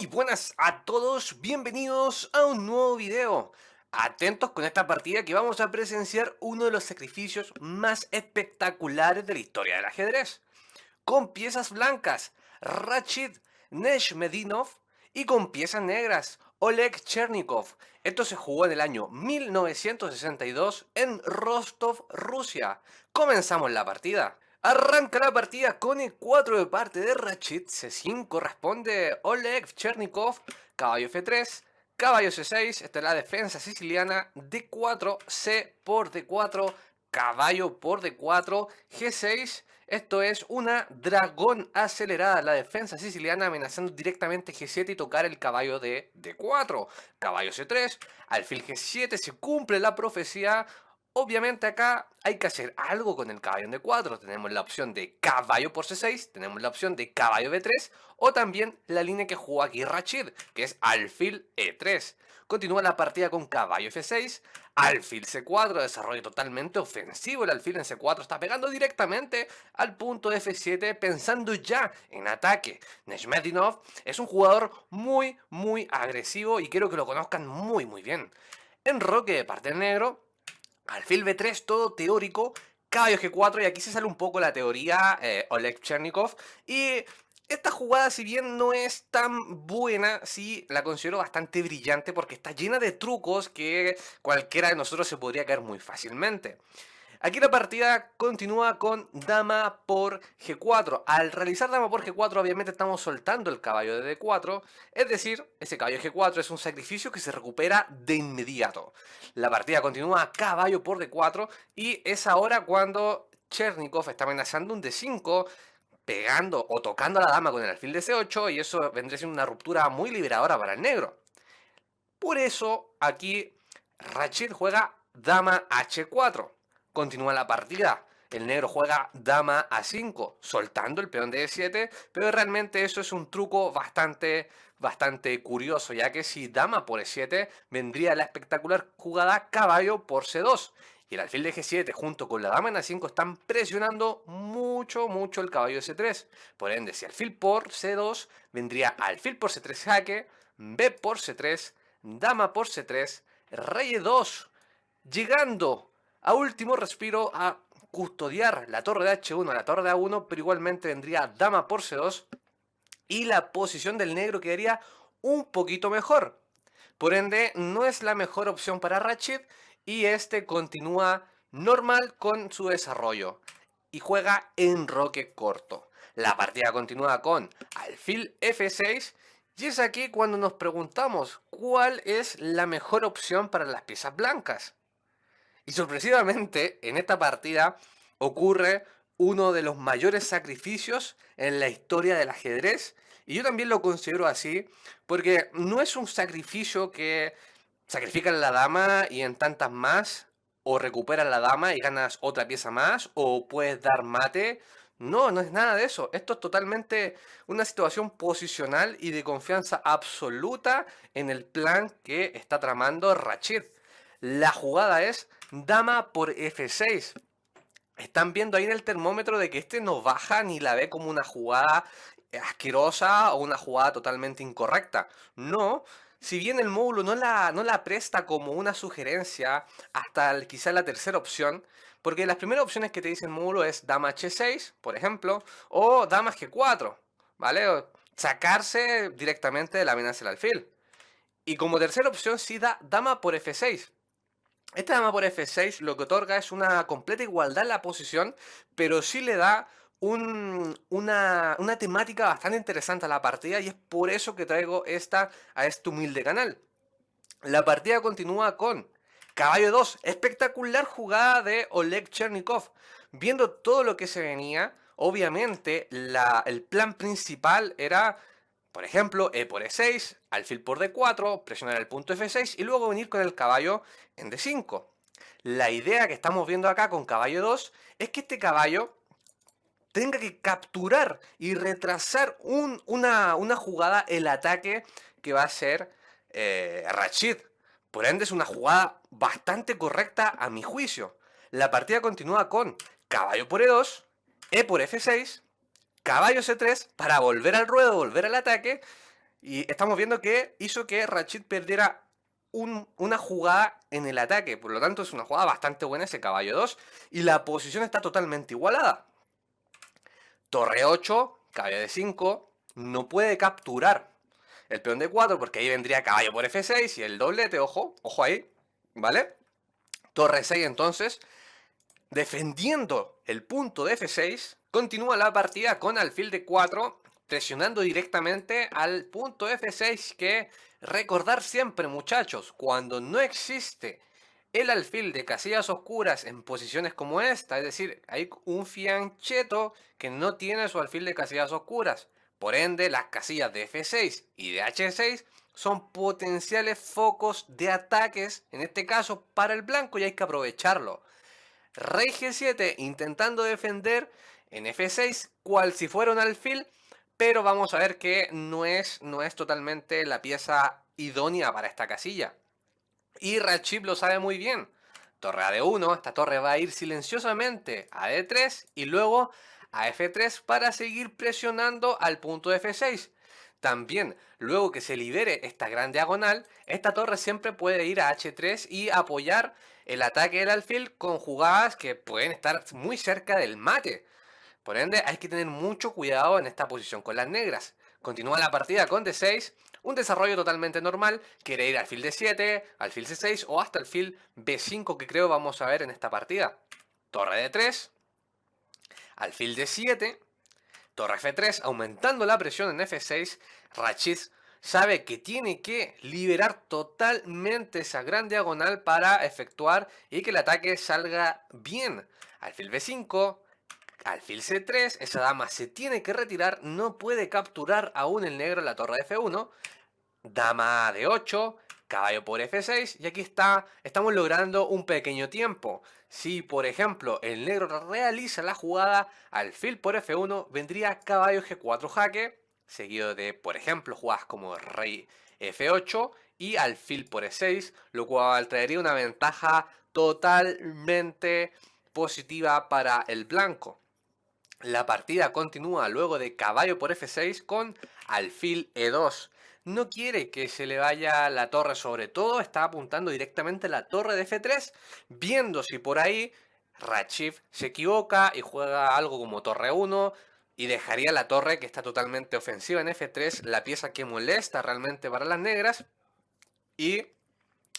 Muy buenas a todos, bienvenidos a un nuevo video. Atentos con esta partida que vamos a presenciar uno de los sacrificios más espectaculares de la historia del ajedrez. Con piezas blancas, Rachid Neshmedinov, y con piezas negras, Oleg Chernikov. Esto se jugó en el año 1962 en Rostov, Rusia. Comenzamos la partida. Arranca la partida con E4 de parte de Rachid, C5 responde Oleg Chernikov, caballo F3, caballo C6, esta es la defensa siciliana, D4, C por D4, caballo por D4, G6, esto es una dragón acelerada, la defensa siciliana amenazando directamente G7 y tocar el caballo de D4, caballo C3, alfil G7, se cumple la profecía. Obviamente acá hay que hacer algo con el caballo en D4. Tenemos la opción de caballo por C6, tenemos la opción de caballo B3 o también la línea que jugó aquí Rachid, que es alfil E3. Continúa la partida con caballo F6, alfil C4, desarrollo totalmente ofensivo. El alfil en C4 está pegando directamente al punto F7 pensando ya en ataque. Neshmedinov es un jugador muy agresivo y quiero que lo conozcan muy bien. Enroque de parte del negro. Alfil B3, todo teórico, caballo G4 y aquí se sale un poco la teoría Oleg Chernikov y esta jugada si bien no es tan buena, sí la considero bastante brillante porque está llena de trucos que cualquiera de nosotros se podría caer muy fácilmente. Aquí la partida continúa con dama por G4. Al realizar dama por G4 obviamente estamos soltando el caballo de D4, es decir, ese caballo G4 es un sacrificio que se recupera de inmediato. La partida continúa caballo por D4 y es ahora cuando Chernikov está amenazando un D5, pegando o tocando a la dama con el alfil de C8 y eso vendría siendo una ruptura muy liberadora para el negro. Por eso aquí Rachid juega dama H4. Continúa la partida. El negro juega dama A5, soltando el peón de E7, pero realmente eso es un truco bastante curioso, ya que si dama por E7 vendría la espectacular jugada caballo por C2. Y el alfil de G7 junto con la dama en A5 están presionando mucho el caballo de C3. Por ende, si alfil por C2 vendría alfil por C3 jaque, B por C3, dama por C3, rey E2, llegando a último respiro a custodiar la torre de H1 a la torre de A1, pero igualmente vendría dama por C2 y la posición del negro quedaría un poquito mejor. Por ende, no es la mejor opción para Rachid y este continúa normal con su desarrollo y juega enroque corto. La partida continúa con alfil F6 y es aquí cuando nos preguntamos cuál es la mejor opción para las piezas blancas. Y sorpresivamente, en esta partida ocurre uno de los mayores sacrificios en la historia del ajedrez. Y yo también lo considero así, porque no es un sacrificio que sacrifican la dama y en tantas más, o recuperas la dama y ganas otra pieza más, o puedes dar mate. No, no es nada de eso. Esto es totalmente una situación posicional y de confianza absoluta en el plan que está tramando Rachid. La jugada es dama por F6. Están viendo ahí en el termómetro de que este no baja ni la ve como una jugada asquerosa o una jugada totalmente incorrecta. No, si bien el módulo no la presta como una sugerencia hasta quizá la tercera opción, porque las primeras opciones que te dice el módulo es dama H6, por ejemplo, o dama G4, ¿vale? O sacarse directamente de la amenaza del alfil. Y como tercera opción sí da dama por F6. Esta dama por F6 lo que otorga es una completa igualdad en la posición, pero sí le da una temática bastante interesante a la partida y es por eso que traigo esta a este humilde canal. La partida continúa con caballo 2, espectacular jugada de Oleg Chernikov. Viendo todo lo que se venía, obviamente el plan principal era, por ejemplo, E por E6, alfil por D4, presionar el punto F6 y luego venir con el caballo en D5. La idea que estamos viendo acá con caballo 2 es que este caballo tenga que capturar y retrasar una jugada, el ataque que va a hacer Rachid. Por ende es una jugada bastante correcta a mi juicio. La partida continúa con caballo por E2, E por F6, caballo C3 para volver al ruedo, volver al ataque Y estamos viendo que hizo que Rachid perdiera una jugada en el ataque. Por lo tanto, es una jugada bastante buena ese caballo 2. Y la posición está totalmente igualada. Torre 8, caballo de 5, no puede capturar el peón de 4 porque ahí vendría caballo por F6 y el doblete, ojo, ojo ahí, ¿vale? Torre 6 entonces, defendiendo el punto de F6, continúa la partida con alfil de 4, presionando directamente al punto F6 que, recordar siempre muchachos, cuando no existe el alfil de casillas oscuras en posiciones como esta, es decir, hay un fiancheto que no tiene su alfil de casillas oscuras. Por ende, las casillas de F6 y de H6 son potenciales focos de ataques, en este caso para el blanco, y hay que aprovecharlo. Rey G7 intentando defender en F6, cual si fuera un alfil, pero vamos a ver que no es totalmente la pieza idónea para esta casilla. Y Rachid lo sabe muy bien. Torre a D1, esta torre va a ir silenciosamente a D3 y luego a F3 para seguir presionando al punto de F6. También, luego que se libere esta gran diagonal, esta torre siempre puede ir a H3 y apoyar el ataque del alfil con jugadas que pueden estar muy cerca del mate. Por ende, hay que tener mucho cuidado en esta posición con las negras. Continúa la partida con D6, un desarrollo totalmente normal, quiere ir alfil D7, alfil C6 o hasta alfil B5 que creo vamos a ver en esta partida. Torre D3, alfil D7, torre F3, aumentando la presión en F6, Rachid sabe que tiene que liberar totalmente esa gran diagonal para efectuar y que el ataque salga bien. Alfil B5, alfil C3, esa dama se tiene que retirar, no puede capturar aún el negro en la torre F1. Dama de 8, caballo por F6 y aquí estamos logrando un pequeño tiempo. Si por ejemplo el negro realiza la jugada alfil por F1, vendría caballo G4 jaque, seguido de por ejemplo jugadas como rey F8 y alfil por E6, lo cual traería una ventaja totalmente positiva para el blanco. La partida continúa luego de caballo por F6 con alfil E2. No quiere que se le vaya la torre, sobre todo está apuntando directamente a la torre de F3, viendo si por ahí Rachid se equivoca y juega algo como torre 1 y dejaría la torre que está totalmente ofensiva en F3, la pieza que molesta realmente para las negras, y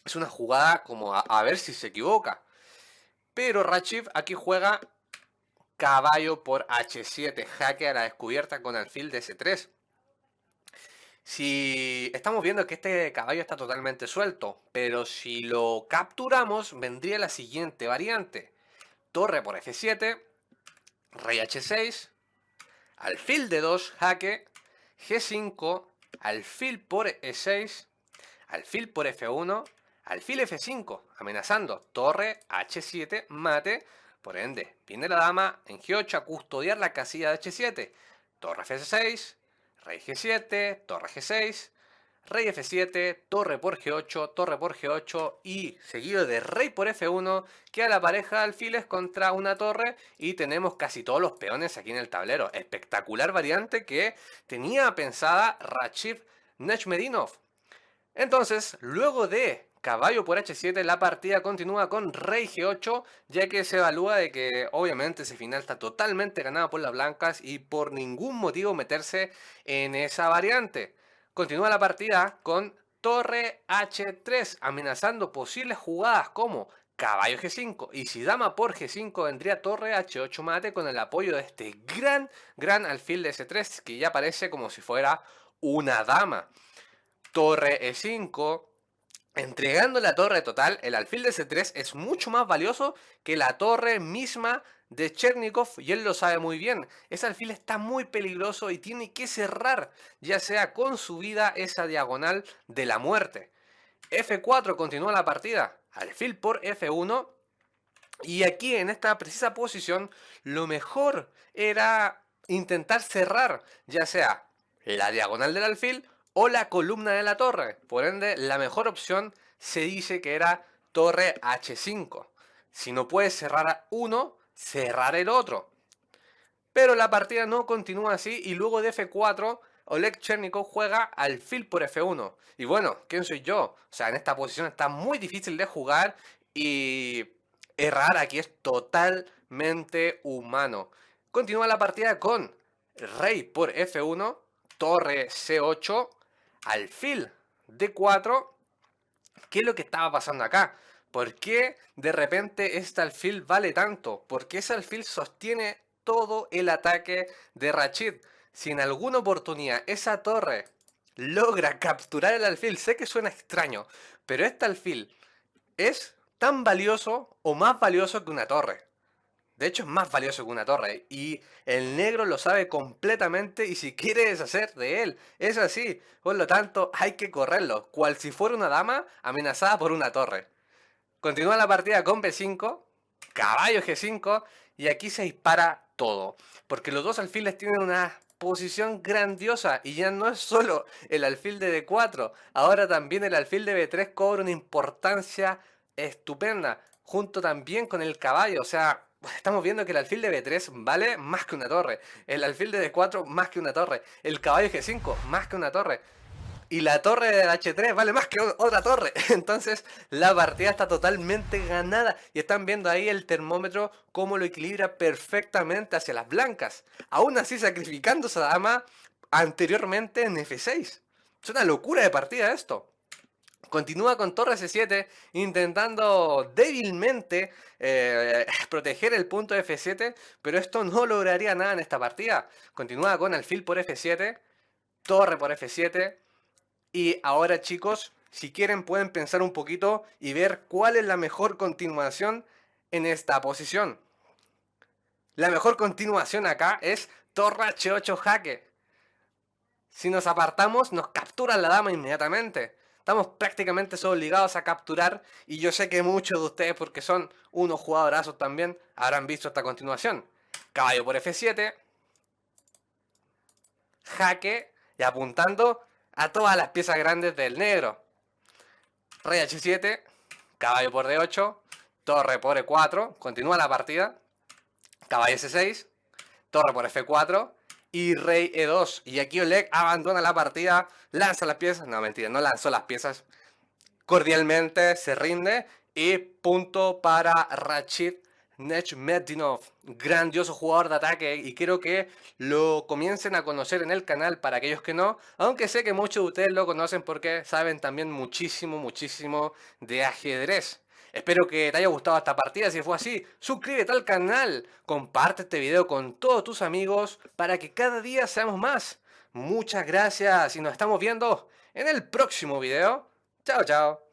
es una jugada como a ver si se equivoca. Pero Rachid aquí juega caballo por H7, jaque a la descubierta con alfil de C3. Si estamos viendo que este caballo está totalmente suelto, pero si lo capturamos vendría la siguiente variante. Torre por F7, rey H6, alfil de 2, jaque, G5, alfil por E6, alfil por F1, alfil F5, amenazando, torre H7, mate. Por ende, viene la dama en G8 a custodiar la casilla de H7. Torre F6, rey G7, torre G6, rey F7, torre por G8, torre por G8 y seguido de rey por F1, queda la pareja de alfiles contra una torre y tenemos casi todos los peones aquí en el tablero. Espectacular variante que tenía pensada Rachid Nechmedinov. Entonces, luego de caballo por H7, la partida continúa con rey G8, ya que se evalúa de que obviamente ese final está totalmente ganado por las blancas y por ningún motivo meterse en esa variante. Continúa la partida con torre H3, amenazando posibles jugadas como caballo G5, y si dama por G5 vendría torre H8 mate con el apoyo de este gran alfil de S3 que ya parece como si fuera una dama. Torre E5, entregando la torre total, el alfil de C3 es mucho más valioso que la torre misma de Chernikov y él lo sabe muy bien. Ese alfil está muy peligroso y tiene que cerrar, ya sea con su vida, esa diagonal de la muerte. F4 continúa la partida, alfil por F1 y aquí en esta precisa posición lo mejor era intentar cerrar, ya sea la diagonal del alfil o la columna de la torre. Por ende, la mejor opción se dice que era torre H5. Si no puedes cerrar uno, cerrar el otro. Pero la partida no continúa así y luego de F4 Oleg Chernikov juega alfil por F1. Y bueno, ¿quién soy yo? O sea, en esta posición está muy difícil de jugar y errar aquí es totalmente humano. Continúa la partida con rey por F1, torre C8, alfil D4. ¿Qué es lo que estaba pasando acá? ¿Por qué de repente este alfil vale tanto? ¿Por qué ese alfil sostiene todo el ataque de Rachid? Si en alguna oportunidad esa torre logra capturar el alfil, sé que suena extraño, pero este alfil es tan valioso o más valioso que una torre. De hecho es más valioso que una torre y el negro lo sabe completamente y si quiere deshacer de él. Es así, por lo tanto hay que correrlo, cual si fuera una dama amenazada por una torre. Continúa la partida con B5, caballo G5 y aquí se dispara todo. Porque los dos alfiles tienen una posición grandiosa y ya no es solo el alfil de D4, ahora también el alfil de B3 cobra una importancia estupenda, junto también con el caballo, o sea, estamos viendo que el alfil de B3 vale más que una torre, el alfil de D4 más que una torre, el caballo G5 más que una torre. Y la torre del H3 vale más que otra torre. Entonces la partida está totalmente ganada. Y están viendo ahí el termómetro cómo lo equilibra perfectamente hacia las blancas. Aún así sacrificando esa dama anteriormente en F6. Es una locura de partida esto. Continúa con torre C7 intentando débilmente proteger el punto F7. Pero esto no lograría nada en esta partida. Continúa con alfil por F7. Torre por F7. Y ahora chicos, si quieren pueden pensar un poquito y ver cuál es la mejor continuación en esta posición. La mejor continuación acá es torre H8 jaque. Si nos apartamos nos capturan la dama inmediatamente. Estamos prácticamente obligados a capturar y yo sé que muchos de ustedes, porque son unos jugadorazos también, habrán visto esta continuación. Caballo por F7, jaque y apuntando a todas las piezas grandes del negro. Rey H7, caballo por D8, torre por E4, continúa la partida, caballo C6, torre por F4 y rey E2. Y aquí Oleg abandona la partida, lanza las piezas, no mentira, no lanzó las piezas, cordialmente se rinde y punto para Rachid Nechmedinov, grandioso jugador de ataque y quiero que lo comiencen a conocer en el canal para aquellos que no, aunque sé que muchos de ustedes lo conocen porque saben también muchísimo de ajedrez. Espero que te haya gustado esta partida, si fue así, suscríbete al canal, comparte este video con todos tus amigos para que cada día seamos más. Muchas gracias y nos estamos viendo en el próximo video. Chao, chao.